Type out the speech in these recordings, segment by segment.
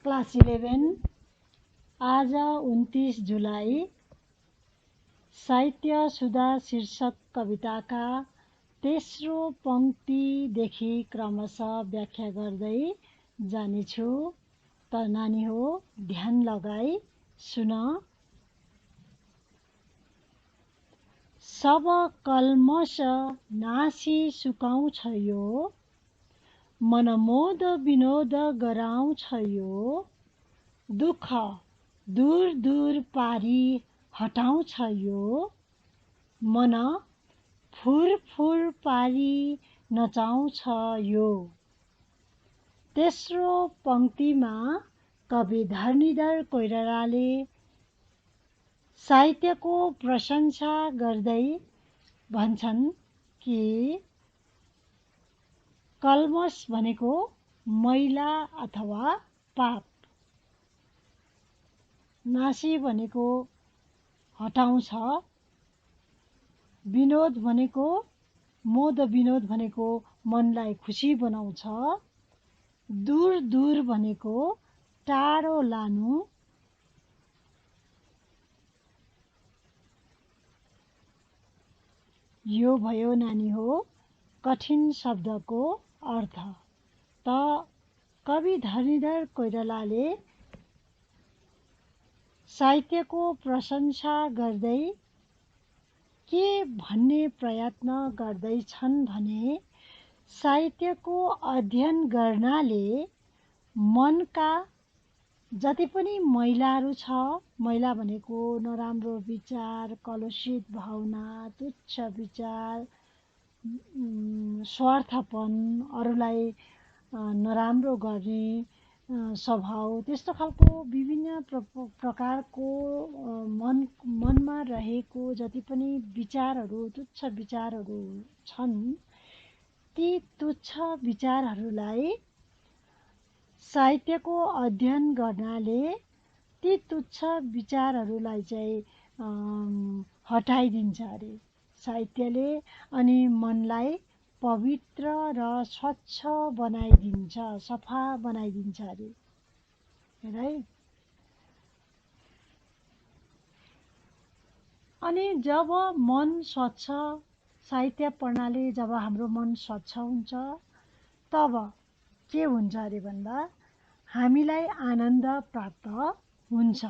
Class 11 आज 29 जुलाई साहित्य सुधा शीर्षक कविताका तेस्रो पंक्तिदेखि क्रमशः व्याख्या गर्दै जानेछु। त नानी हो ध्यान लगाई सुन। सब कल्मष नासी सुकाउँछ यो, मनमोद विनोद गराउँछ यो। दुःख दूर दूर पारी हटाउँछ यो, मन फुर फुर पारी नचाउँछ यो। तेस्रो पंक्तिमा कवि धरणीधर कोइरालाले साहित्यको प्रशंसा गर्दै भन्छन् कि कल्मष भनेको मैला अथवा पाप, नासी भनेको हटाउँछ, विनोद भनेको मोद विनोद भनेको मनलाई खुसी बनाउँछ, दूर दूर भनेको टाढो लानु, यो भयो नानी हो कठिन शब्दको अर्थ। त कवि धरणीधर कोइरालाले साहित्यको प्रशंसा गर्दै के भन्ने प्रयत्न गर्दैछन् भने साहित्यको अध्ययन गर्नाले मनका जति पनि मैलाहरू छ, मैला भनेको नराम्रो विचार, कलुषित भावना, तुच्छ विचार, स्वार्थपन, अरूलाई नराम्रो गर्ने स्वभाव, त्यस्तो खालको विभिन्न प्रकारको मनमा रहेको जति पनि विचारहरू, तुच्छ विचारहरू छन्, ती तुच्छ विचारहरूलाई साहित्यको अध्ययन गर्नाले ती तुच्छ विचारहरूलाई चाहिँ हटाइदिन्छ अरे साहित्यले, अनि मनलाई पवित्र र स्वच्छ बनाइदिन्छ, सफा बनाइदिन्छ अरे। है अनि जब मन स्वच्छ, साहित्य पढ्नाले जब हाम्रो मन स्वच्छ हुन्छ तब के हुन्छ अरे भन्दा हामीलाई आनन्द प्राप्त हुन्छ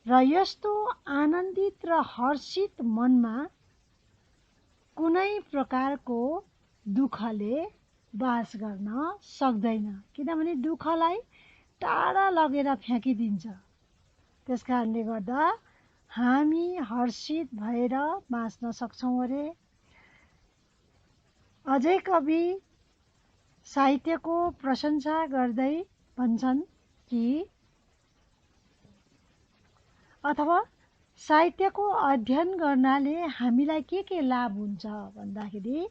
र यस्तो आनन्दित र हर्षित मनमा कुनै प्रकारको दुःखले बास गर्न सक्दैन, किनभने दुःखलाई टाढा लगेर फ्याँकिदिन्छ। त्यसकारणले गर्दा हामी हर्षित भएर बाँच्न सक्छौँ अरे। अझै कवि साहित्यको प्रशंसा गर्दै भन्छन् कि अथवा साहित्यको अध्ययन गर्नाले हामीलाई के लाभ हुन्छ भन्दाखेरि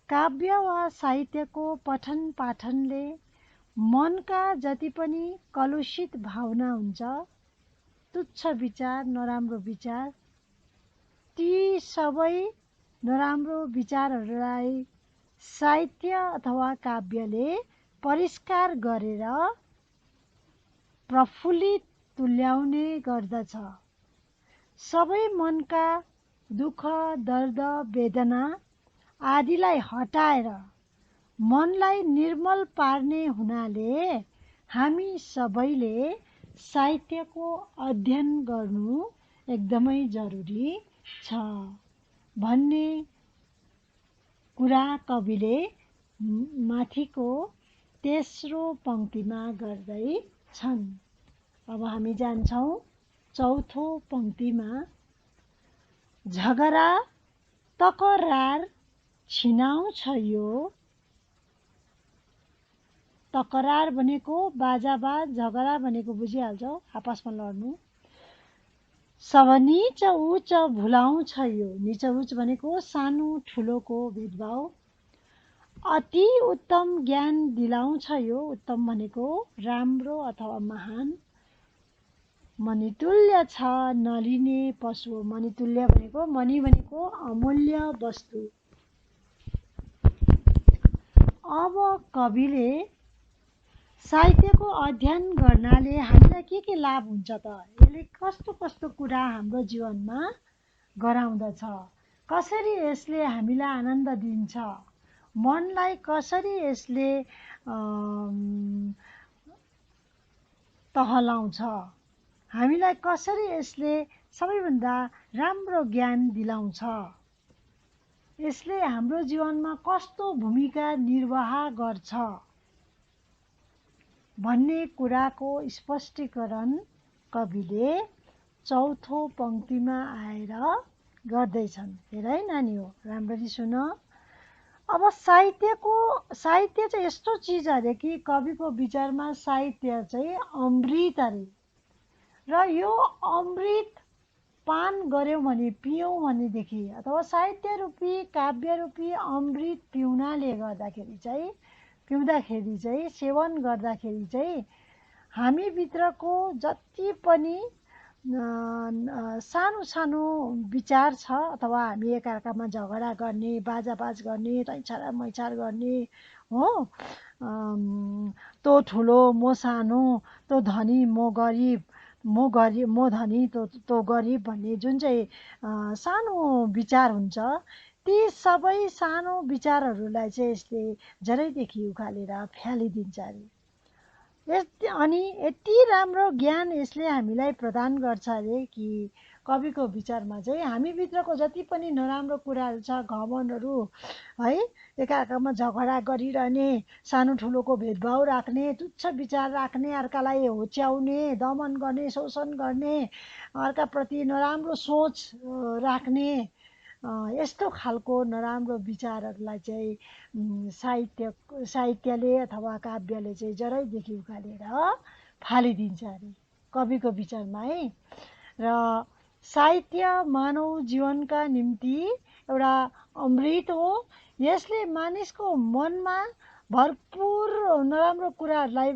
काव्य वा साहित्यको पठन पाठनले मनका जति पनि कलुषित भावना हुन्छ, तुच्छ विचार, नराम्रो विचार, ती सबै नराम्रो विचारहरूलाई साहित्य अथवा काव्यले परिष्कार गरेर प्रफुल्लित तुल्याउने गर्दछ। सबै मनका दुःख, दर्द, वेदना आदिलाई हटाएर मनलाई निर्मल पार्ने हुनाले हामी सबैले साहित्यको अध्ययन गर्नु एकदमै जरुरी छ भन्ने कुरा कविले माथिको तेस्रो पंक्तिमा गर्दै छन्। अब हामी जान्छौँ चौथो पंक्तिमा। झगडा तकरार छिनाउँछ यो, तकरार भनेको बाजाबाज, झगडा भनेको बुझिहाल्छौ आपसमा लड्नु। सब नीच उच्च भुलाउँछ यो, नीच उच्च भनेको सानो ठुलोको भेदभाव। अति उत्तम ज्ञान दिलाउँछ यो, उत्तम भनेको राम्रो अथवा महान। मणितुल्य छ नलिने पशु, मणितुल्य भनेको मणि भनेको अमूल्य वस्तु। अब कविले साहित्यको अध्ययन गर्नाले हामीलाई के लाभ हुन्छ त? यसले कस्तो कस्तो कुरा हाम्रो जीवनमा गराउँदछ? कसरी यसले हामीलाई आनन्द दिन्छ? मनलाई कसरी यसले तहलाउँछ? हामीलाई कसरी यसले सबैभन्दा राम्रो ज्ञान दिलाउँछ? यसले हाम्रो जीवनमा कस्तो भूमिका निर्वाह गर्छ भन्ने कुराको स्पष्टीकरण कविले चौथो पंक्तिमा आएर गर्दैछन्। हेर है नानी हो, राम्ररी सुन। अब साहित्य चाहिँ यस्तो चिज अरे कि कविको विचारमा साहित्य चाहिँ अमृत अरे, र यो अमृत पान गर्यौं भने, पियौं भनेदेखि, अथवा साहित्य रूपी काव्य रूपी अमृत पिउँदाखेरि चाहिँ सेवन गर्दाखेरि चाहिँ हामी भित्रको जति पनि सानो सानो विचार छ, अथवा हामी एकअर्कामा झगडा गर्ने, बाजाबाज गर्ने, तैछारा मैछार गर्ने हो, तो ठुलो म सानो, तो धनी म गरिब, म धनी तो गरिब भन्ने जुन चाहिँ सानो विचार हुन्छ, ती सबै सानो विचारहरूलाई चाहिँ यसले जरैदेखि उखालेर फ्यालिदिन्छ अरे। अनि यति राम्रो ज्ञान यसले हामीलाई प्रदान गर्छ अरे कि कविको विचारमा चाहिँ हामीभित्रको जति पनि नराम्रो कुराहरू छ, घमण्डहरू है, एकाअर्कामा झगडा गरिरहने, सानो ठुलोको भेदभाव राख्ने, तुच्छ विचार राख्ने, अर्कालाई होच्याउने, दमन गर्ने, शोषण गर्ने, अर्काप्रति नराम्रो सोच राख्ने, यस्तो खालको नराम्रो विचारहरूलाई चाहिँ साहित्यले अथवा काव्यले चाहिँ जरैदेखि उखालेर फालिदिन्छ अरे कविको विचारमा है। र साहित्य मानव जीवनका निम्ति एउटा अमृत हो। यसले मानिसको मनमा भरपुर नराम्रो कुराहरूलाई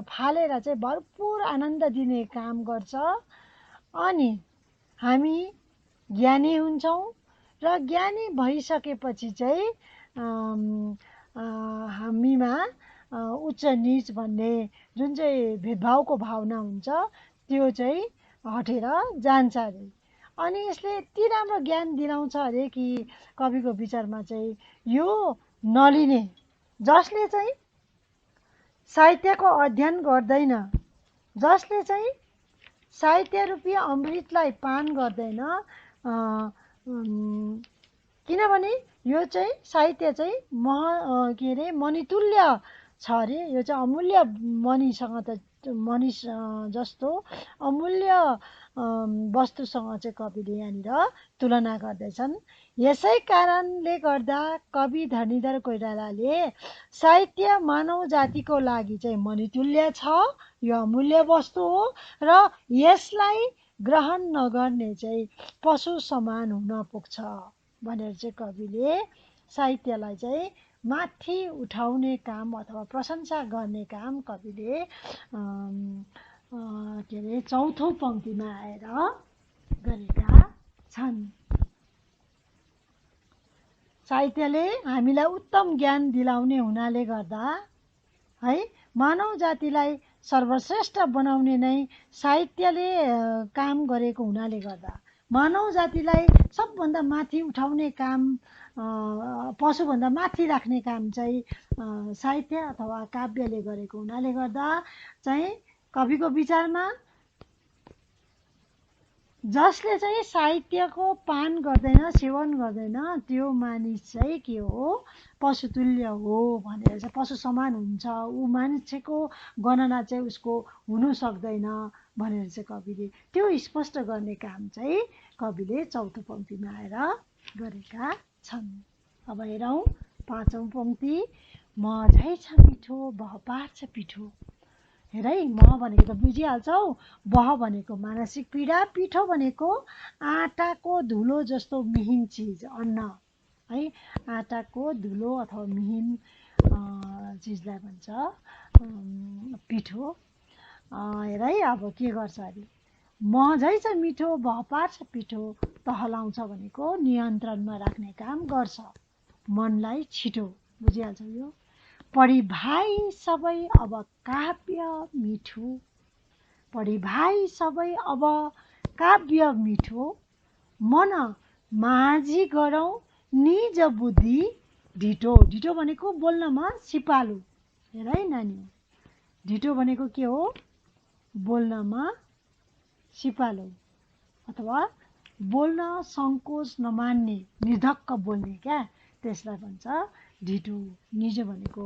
फालेर चाहिँ भरपुर आनन्द दिने काम गर्छ। अनि हामी ज्ञानी हुन्छौँ, र ज्ञानी भइसकेपछि चाहिँ हामीमा उच्च नीच भन्ने जुन चाहिँ भेदभावको भावना हुन्छ त्यो चाहिँ हटेर जान्छ अरे। अनि यसले यति राम्रो ज्ञान दिलाउँछ अरे कि कविको विचारमा चाहिँ यो नलिने, जसले चाहिँ साहित्यको अध्ययन गर्दैन, जसले चाहिँ साहित्य रूपी अमृतलाई पान गर्दैन, किनभने यो चाहिँ साहित्य चाहिँ मणितुल्य छ अरे। यो चाहिँ अमूल्य मणिसँग त मनिस जस्तो अमूल्य वस्तुसँग चाहिँ कविले यहाँनिर तुलना गर्दैछन्। यसै कारणले गर्दा कवि धरणीधर कोइरालाले साहित्य मानव जातिको लागि चाहिँ मणितुल्य छ, यो अमूल्य वस्तु हो, र यसलाई ग्रहण नगर्ने चाहिँ पशु समान हुन पुग्छ भनेर चाहिँ कविले साहित्यलाई चाहिँ माथि उठाउने काम अथवा प्रशंसा गर्ने काम कविले चौथो पंक्तिमा आएर गरेका छन्। साहित्यले हामीलाई उत्तम ज्ञान दिलाउने हुनाले गर्दा है, मानव जातिलाई सर्वश्रेष्ठ बनाउने नै साहित्यले काम गरेको हुनाले गर्दा, मानव जातिलाई सबभन्दा माथि उठाउने काम, पशुभन्दा माथि राख्ने काम चाहिँ साहित्य अथवा काव्यले गरेको हुनाले गर्दा चाहिँ कविको विचारमा जसले चाहिँ साहित्यको पान गर्दैन, सेवन गर्दैन, त्यो मानिस चाहिँ के हो, पशुतुल्य हो भनेर चाहिँ, पशु समान हुन्छ, ऊ मान्छेको गणना चाहिँ उसको हुनु सक्दैन भनेर चाहिँ कविले त्यो स्पष्ट गर्ने काम चाहिँ कविले चौथो पंक्तिमा आएर गरेका छन्। अब हेरौँ पाँचौं पंक्ति। मझै छ मिठो बह पार्छ पिठो। हेर है, म भनेको त बुझिहाल्छौ, बह भनेको मानसिक पीडा, पिठो भनेको आटाको धुलो जस्तो मिहिन चिज, अन्न है, आटाको धुलो अथवा मिहिन चिजलाई भन्छ पिठो। हेर है, अब के गर्छ अरे, मझै छ मिठो बह पार्छ पिठो, तहलाउँछ भनेको नियन्त्रणमा राख्ने काम गर्छ मनलाई छिटो, बुझिहाल्छौ यो। पढी भाइ सबै अब काव्य मिठो, पढी भाइ सबै अब काव्य मिठो, मन माझी गरौँ निज बुद्धि ढिटो। ढिटो भनेको बोल्नमा सिपालु। हेर है नानी, ढिटो भनेको के हो? बोल्नमा सिपालु अथवा बोल्न सङ्कोच नमान्ने, निर्धक्क बोल्ने क्या, त्यसलाई भन्छ ढिटो। निज भनेको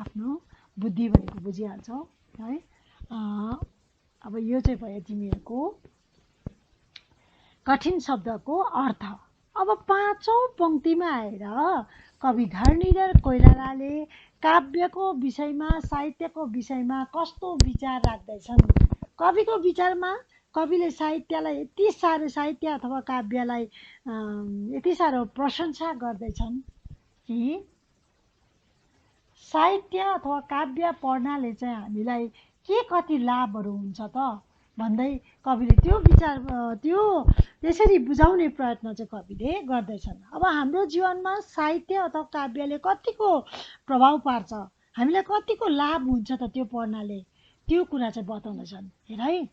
आफ्नो, बुद्धि भनेको बुझिहाल्छौ है। अब यो चाहिँ भयो तिमीहरूको कठिन शब्दको अर्थ। अब पाँचौं पंक्तिमा आएर कवि धरणीधर कोइरालाले काव्यको विषयमा, साहित्यको विषयमा कस्तो विचार राख्दैछन्? कविको विचारमा कविले साहित्यलाई यति साह्रो, साहित्य अथवा काव्यलाई यति साह्रो प्रशंसा गर्दैछन् कि साहित्य अथवा काव्य पढ्नाले चाहिँ हामीलाई के कति लाभहरू हुन्छ त भन्दै कविले त्यो विचार, त्यो त्यसरी बुझाउने प्रयत्न चाहिँ कविले गर्दैछन्। अब हाम्रो जीवनमा साहित्य अथवा काव्यले कतिको प्रभाव पार्छ, हामीलाई कतिको लाभ हुन्छ त त्यो पढ्नाले, त्यो कुरा चाहिँ बताउँदैछन्। हेर है,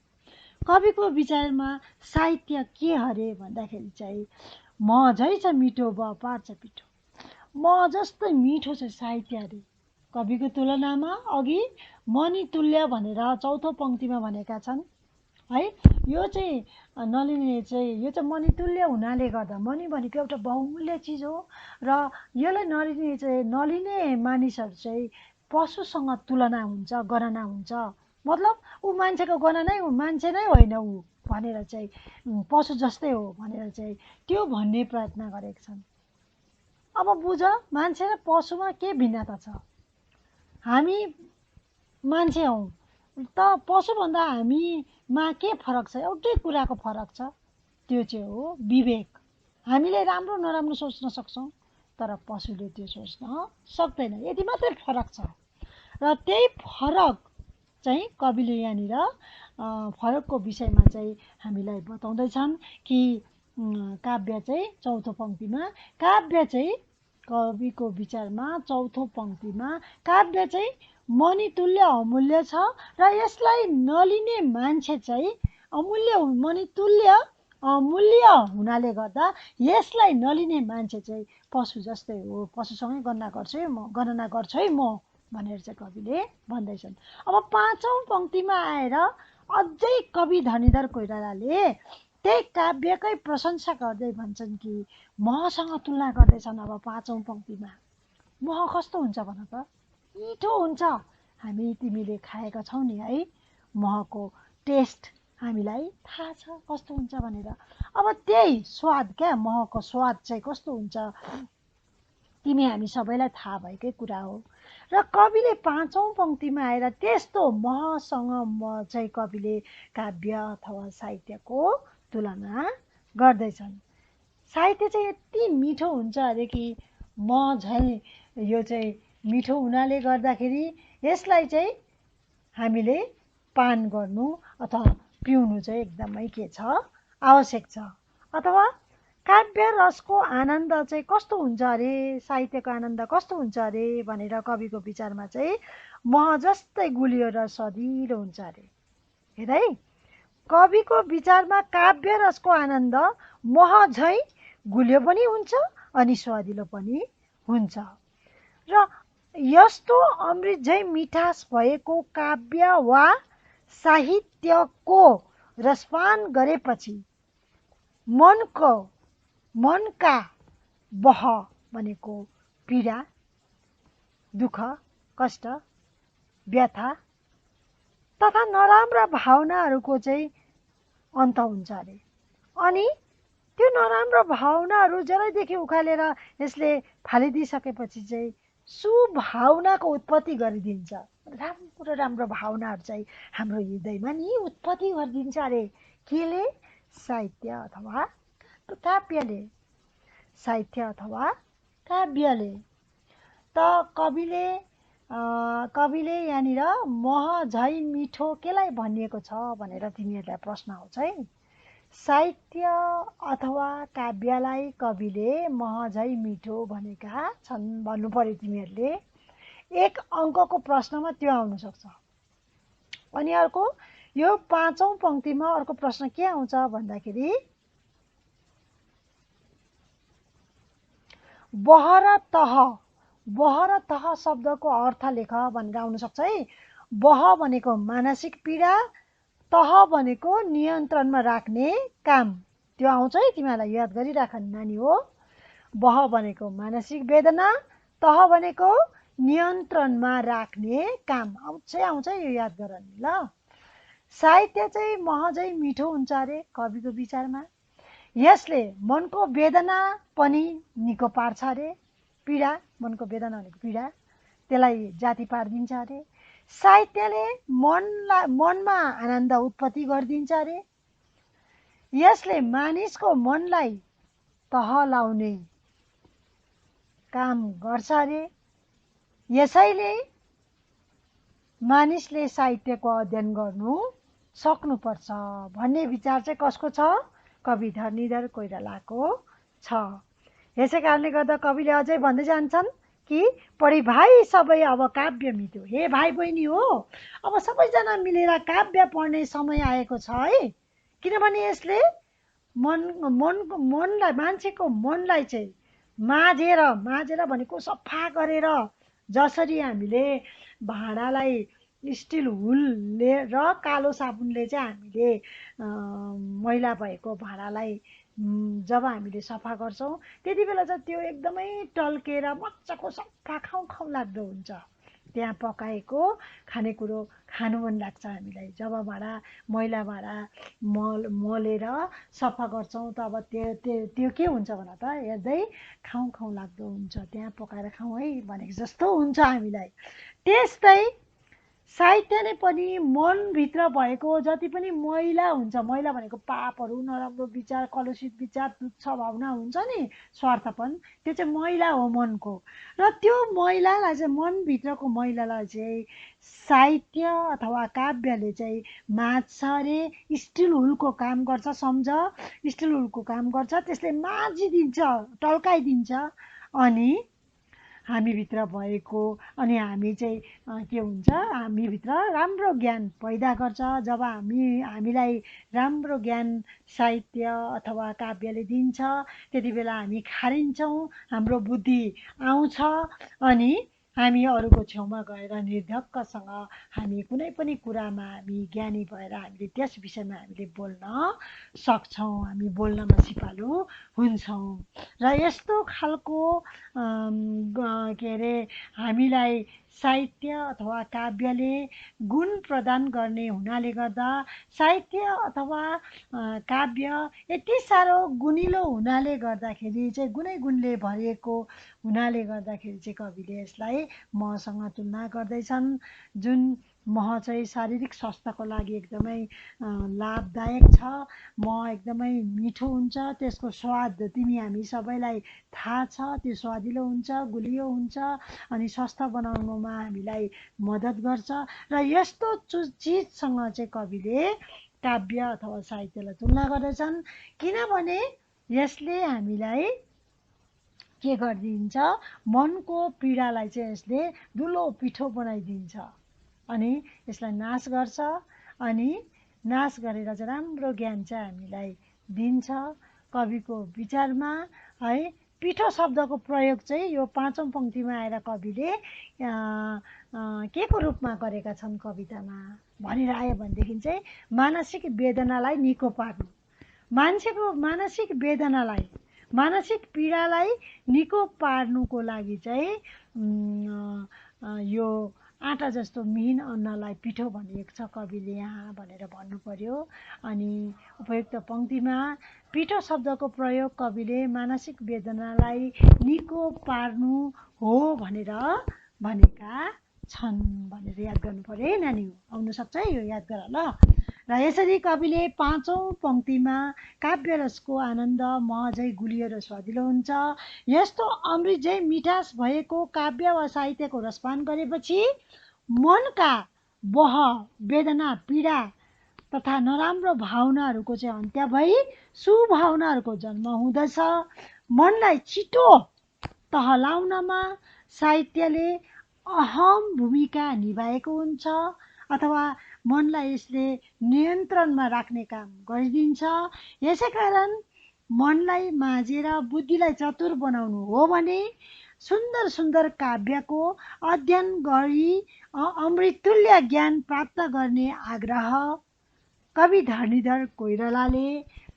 कविको विचारमा साहित्य के हरे भन्दाखेरि चाहिँ म झै छ मिठो ब पार्छ पिठो, म जस्तै मिठो छ साहित्य अरे। कविको तुलनामा अघि मणि तुल्य भनेर चौथो पंक्तिमा भनेका छन् है। यो चाहिँ नलिने चाहिँ, यो चाहिँ मणि तुल्य हुनाले गर्दा, मणि भनेको एउटा बहुमूल्य चिज हो र यसलाई नलिने चाहिँ, नलिने मानिसहरू चाहिँ पशुसँग तुलना हुन्छ, गणना हुन्छ। मतलब ऊ मान्छेको गणनै हो, मान्छे नै होइन ऊ भनेर चाहिँ, पशु जस्तै हो भनेर चाहिँ त्यो भन्ने प्रयत्न गरेका छन्। अब बुझ, मान्छे र पशुमा के भिन्नता छ? हामी मान्छे हौँ त पशुभन्दा हामीमा के फरक छ? एउटै कुराको फरक छ, त्यो चाहिँ हो विवेक। हामीले राम्रो नराम्रो सोच्न सक्छौँ तर पशुले त्यो सोच्न सक्दैन, यति मात्रै फरक छ। र त्यही फरक चाहिँ कविले यहाँनिर फरकको विषयमा चाहिँ हामीलाई बताउँदैछन् कि काव्य चाहिँ चौथो पंक्तिमा, काव्य चाहिँ कविको विचारमा चौथो पंक्तिमा काव्य चाहिँ मणि तुल्य अमूल्य छ र यसलाई नलिने मान्छे चाहिँ अमूल्य, मणि तुल्य अमूल्य हुनाले गर्दा यसलाई नलिने मान्छे चाहिँ पशु जस्तै हो, पशुसँगै गणना गर्छु है म, गणना गर्छु है म भनेर चाहिँ कविले भन्दैछन्। अब पाँचौं पंक्तिमा आएर अझै कवि धरणीधर कोइरालाले त्यही काव्यकै प्रशंसा गर्दै भन्छन् कि महसँग तुलना गर्दैछन्। अब पाँचौं पंक्तिमा मह कस्तो हुन्छ भन त? मिठो हुन्छ। हामी तिमीले खाएका छौ नि है, महको टेस्ट हामीलाई थाहा छ कस्तो हुन्छ भनेर। अब त्यही स्वाद क्या, महको स्वाद चाहिँ कस्तो हुन्छ तिमी हामी सबैलाई थाहा भएकै कुरा हो। र कविले पाँचौं पंक्तिमा आएर त्यस्तो महसँग म चाहिँ कविले काव्य अथवा साहित्यको तुलना गर्दैछन्। साहित्य चाहिँ यति मिठो हुन्छ अरे कि म झै यो चाहिँ मिठो हुनाले गर्दाखेरि यसलाई चाहिँ हामीले पान गर्नु अथवा पिउनु चाहिँ एकदमै के छ, आवश्यक छ। अथवा काव्य रसको आनन्द चाहिँ कस्तो हुन्छ अरे, साहित्यको आनन्द कस्तो हुन्छ अरे भनेर कविको विचारमा चाहिँ मह जस्तै गुलियो र सजिलो हुन्छ अरे। हेर है, कविको विचारमा काव्य रसको आनन्द मह झै गुलियो पनि हुन्छ अनि स्वादिलो पनि हुन्छ। र यस्तो अमृत झै मिठास भएको काव्य वा साहित्यको रसपान गरेपछि मनका बह भनेको पीडा, दुःख, कष्ट, व्यथा तथा नराम्रा भावनाहरूको चाहिँ अन्त हुन्छ अरे। अनि त्यो नराम्रो भावनाहरू जरैदेखि उखालेर यसले फालिदिइसकेपछि चाहिँ सुभावनाको उत्पत्ति गरिदिन्छ। राम्रो राम्रो भावनाहरू चाहिँ हाम्रो हृदयमा नि उत्पत्ति गरिदिन्छ अरे। केले? साहित्य अथवा काव्यले। साहित्य अथवा काव्यले। त कविले यहाँनिर मह झै मिठो केलाई भनिएको छ भनेर तिमीहरूलाई प्रश्न आउँछ है। साहित्य अथवा काव्यलाई कविले मह झै मिठो भनेका छन् भन्नु पर्यो तिमीहरूले। एक अङ्कको प्रश्नमा त्यो आउन सक्छ। अनि अर्को यो 5औं पंक्तिमा अर्को प्रश्न के आउँछ भन्दाखेरि बह र तह शब्दको अर्थ लेख भनेर आउन सक्छ है। बह भनेको मानसिक पीडा, तह भनेको नियन्त्रणमा राख्ने काम। त्यो आउँछ है, तिमीलाई याद गरिराख नानी हो। बह भनेको मानसिक वेदना, तह भनेको नियन्त्रणमा राख्ने काम। आउँछ यो याद गर नि ल। साहित्य चाहिँ महजै मिठो हुन्छ अरे कविको विचारमा। यसले मनको वेदना पनि निको पार्छ अरे। पीडा, मनको वेदना भनेको पीडा, त्यसलाई जाति पारिदिन्छ अरे। साहित्यले मनमा आनन्द उत्पत्ति गरिदिन्छ अरे। यसले मानिसको मनलाई तहलाउने काम गर्छ अरे। यसैले मानिसले साहित्यको अध्ययन गर्नु सक्नुपर्छ भन्ने विचार चाहिँ कसको छ? कवि धरणीधर कोइरालाको छ। यसै कारणले गर्दा कविले अझै भन्दै जान्छन् कि पढी भाइ सबै अब काव्य मिठो। हे भाइ बहिनी हो, अब सबैजना मिलेर काव्य पढ्ने समय आएको छ है। किनभने यसले मनलाई, मान्छेको मनलाई चाहिँ माझेर भनेको सफा गरेर, जसरी हामीले भाँडालाई स्टिल हुलले र कालो साबुनले चाहिँ हामीले मैला भएको भाँडालाई जब हामीले सफा गर्छौँ त्यति बेला चाहिँ त्यो एकदमै टल्केर मजाको सफा खाउँ लाग्दो हुन्छ। त्यहाँ पकाएको खानेकुरो खानु मन लाग्छ हामीलाई। जब मैला भाँडा मलेर सफा गर्छौँ तब त्यो के हुन्छ भन त, हेर्दै खाउँ लाग्दो हुन्छ। त्यहाँ पकाएर खाउँ है भनेको जस्तो हुन्छ हामीलाई। त्यस्तै साहित्यले पनि मनभित्र भएको जति पनि मैला हुन्छ, मैला भनेको पापहरू, नराम्रो विचार, कलुषित विचार, तुच्छ भावना हुन्छ नि, स्वार्थपन, त्यो चाहिँ मैला हो मनको। र त्यो मैलालाई चाहिँ, मनभित्रको मैलालाई चाहिँ साहित्य अथवा काव्यले चाहिँ माझ्छ अरे। स्टिल हुलको काम गर्छ, सम्झ, स्टिल हुलको काम गर्छ। त्यसले माझिदिन्छ, टल्काइदिन्छ। अनि हामीभित्र भएको, अनि हामी चाहिँ के हुन्छ, हामीभित्र राम्रो ज्ञान पैदा गर्छ। जब हामीलाई राम्रो ज्ञान साहित्य अथवा काव्यले दिन्छ त्यति बेला हामी खारिन्छौँ, हाम्रो बुद्धि आउँछ। अनि हामी अरूको छेउमा गएर निर्धक्कसँग हामी कुनै पनि कुरामा हामी ज्ञानी भएर हामीले त्यस विषयमा हामीले बोल्न सक्छौँ, हामी बोल्नमा सिपालु हुन्छौँ। र यस्तो खालको के अरे हामीलाई साहित्य अथवा काव्यले गुण प्रदान गर्ने हुनाले गर्दा, साहित्य अथवा काव्य यति साह्रो गुणिलो हुनाले गर्दाखेरि चाहिँ, गुणै गुणले भरिएको हुनाले गर्दाखेरि चाहिँ कविले यसलाई महसँग तुलना गर्दैछन्। जुन मह चाहिँ शारीरिक स्वास्थ्यको लागि एकदमै लाभदायक छ। मह एकदमै मिठो हुन्छ, त्यसको स्वाद तिमी हामी सबैलाई थाहा छ। त्यो स्वादिलो हुन्छ, गुलियो हुन्छ, अनि स्वास्थ्य बनाउनुमा हामीलाई मद्दत गर्छ। र यस्तो चिजसँग चाहिँ कविले काव्य अथवा साहित्यलाई तुलना गर्दछन्। किनभने यसले हामीलाई के गरिदिन्छ, मनको पीडालाई चाहिँ यसले धुलो पिठो बनाइदिन्छ अनि यसलाई नाश गर्छ। अनि नाश गरेर चाहिँ राम्रो ज्ञान चाहिँ हामीलाई दिन्छ। कविको विचारमा है पिठो शब्दको प्रयोग चाहिँ यो 5औं पंक्तिमा आएर कविले के को रूपमा गरेका छन् कवितामा भनेर आयो भनेदेखि चाहिँ मानसिक वेदनालाई निको पार्नु, मान्छेको मानसिक वेदनालाई, मानसिक पीडालाई निको पार्नुको लागि चाहिँ यो आँटा जस्तो मिहिन अन्नलाई पिठो भनिएको छ कविले यहाँ भनेर भन्नु पर्यो। अनि उपयुक्त पंक्तिमा पिठो शब्दको प्रयोग कविले मानसिक वेदनालाई निको पार्नु हो भनेर भनेका छन् भनेर याद गर्नु पर्यो है नानी। आउन सक्छ है, यो याद गर ल। र यसरी कविले 5औं पंक्तिमा काव्य रसको आनन्द महजै गुलियो र स्वादिलो हुन्छ। यस्तो अमृतझै मिठास भएको काव्य वा साहित्यको रसपान गरेपछि मनका बह, वेदना, पीडा तथा नराम्रो भावनाहरूको चाहिँ अन्त्य भई सुभावनाहरूको जन्म हुँदछ। मनलाई छिटो तहलाउनमा साहित्यले अहम भूमिका निभाएको हुन्छ अथवा मनलाई यसले नियन्त्रणमा राख्ने काम गरिदिन्छ। यसै कारण मनलाई माझेर बुद्धिलाई चतुर बनाउनु हो भने सुन्दर सुन्दर काव्यको अध्ययन गरी अमृतुल्य ज्ञान प्राप्त गर्ने आग्रह कवि धरणीधर कोइरालाले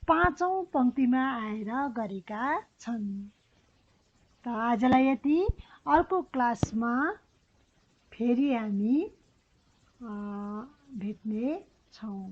5औं पंक्तिमा आएर गरेका छन्। त आजलाई यति। अर्को क्लासमा फेरि हामी भेट्ने छौँ।